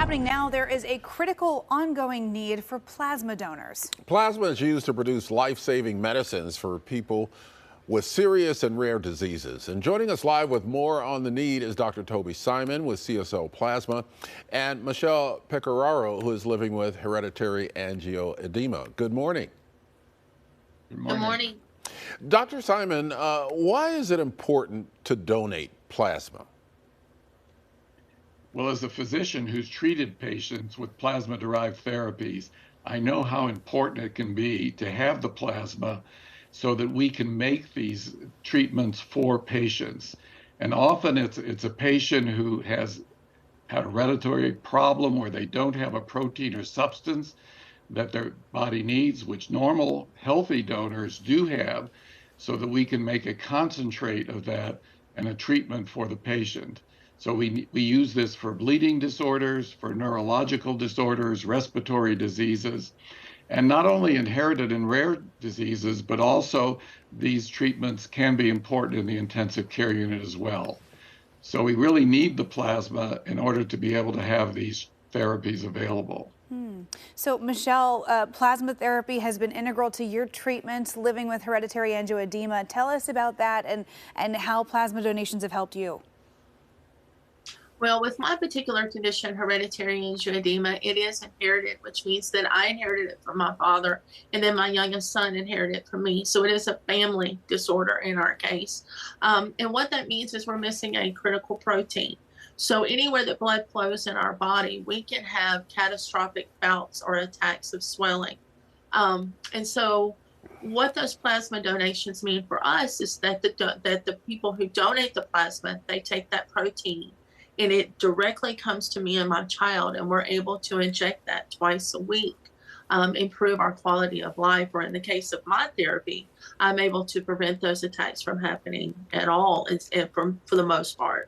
happening now, there is a critical ongoing need for plasma donors. Plasma is used to produce life-saving medicines for people with serious and rare diseases. And joining us live with more on the need is Dr. Toby Simon with CSL Plasma and Michelle Pecoraro, who is living with hereditary angioedema. Good morning. Good morning. Dr. Simon, why is it important to donate plasma? Well, as a physician who's treated patients with plasma-derived therapies, I know how important it can be to have the plasma so that we can make these treatments for patients. And often it's a patient who has had a hereditary problem where they don't have a protein or substance that their body needs, which normal healthy donors do have, so that we can make a concentrate of that and a treatment for the patient. So we use this for bleeding disorders, for neurological disorders, respiratory diseases, and not only inherited and rare diseases, but also these treatments can be important in the intensive care unit as well. So we really need the plasma in order to be able to have these therapies available. So, Michelle, plasma therapy has been integral to your treatment living with hereditary angioedema. Tell us about that and how plasma donations have helped you. Well, with my particular condition, hereditary angioedema, it is inherited, which means that I inherited it from my father, and then my youngest son inherited it from me. So it is a family disorder in our case. And what that means is we're missing a critical protein. So anywhere that blood flows in our body, we can have catastrophic bouts or attacks of swelling. And so what those plasma donations mean for us is that the people who donate the plasma, they take that protein and it directly comes to me and my child, and we're able to inject that twice a week, improve our quality of life. Or in the case of my therapy, I'm able to prevent those attacks from happening at all, for the most part.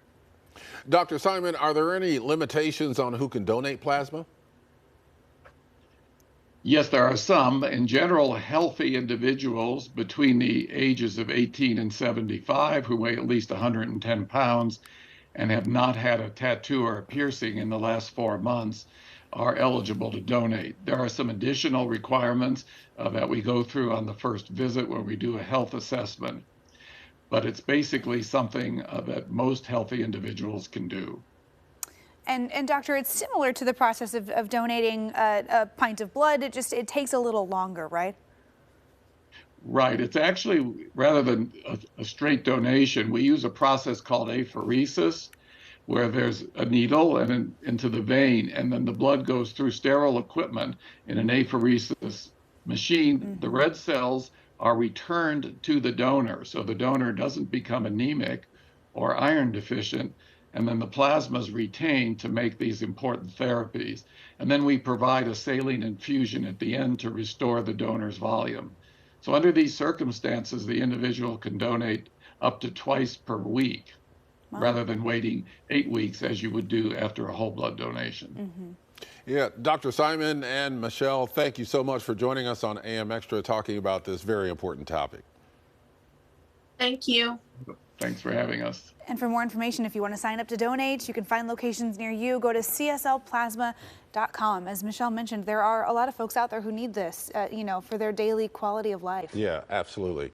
Dr. Simon, are there any limitations on who can donate plasma? Yes, there are some. In general, healthy individuals between the ages of 18 and 75 who weigh at least 110 pounds and have not had a tattoo or a piercing in the last 4 months are eligible to donate. There are some additional requirements that we go through on the first visit where we do a health assessment, but it's basically something that most healthy individuals can do. And doctor, it's similar to the process of donating a pint of blood. It takes a little longer, right? Right. It's actually, rather than a straight donation, we use a process called apheresis, where there's a needle and into the vein, and then the blood goes through sterile equipment in an apheresis machine. The red cells are returned to the donor, so the donor doesn't become anemic or iron deficient, and then the plasma is retained to make these important therapies. And then we provide a saline infusion at the end to restore the donor's volume. So under these circumstances, the individual can donate up to twice per week, rather than waiting 8 weeks as you would do after a whole blood donation. Yeah, Dr. Simon and Michelle, thank you so much for joining us on AM Extra talking about this very important topic. Thank you. Thanks for having us. And for more information, if you want to sign up to donate, you can find locations near you. Go to cslplasma.com. As Michelle mentioned, there are a lot of folks out there who need this, for their daily quality of life. Yeah, absolutely.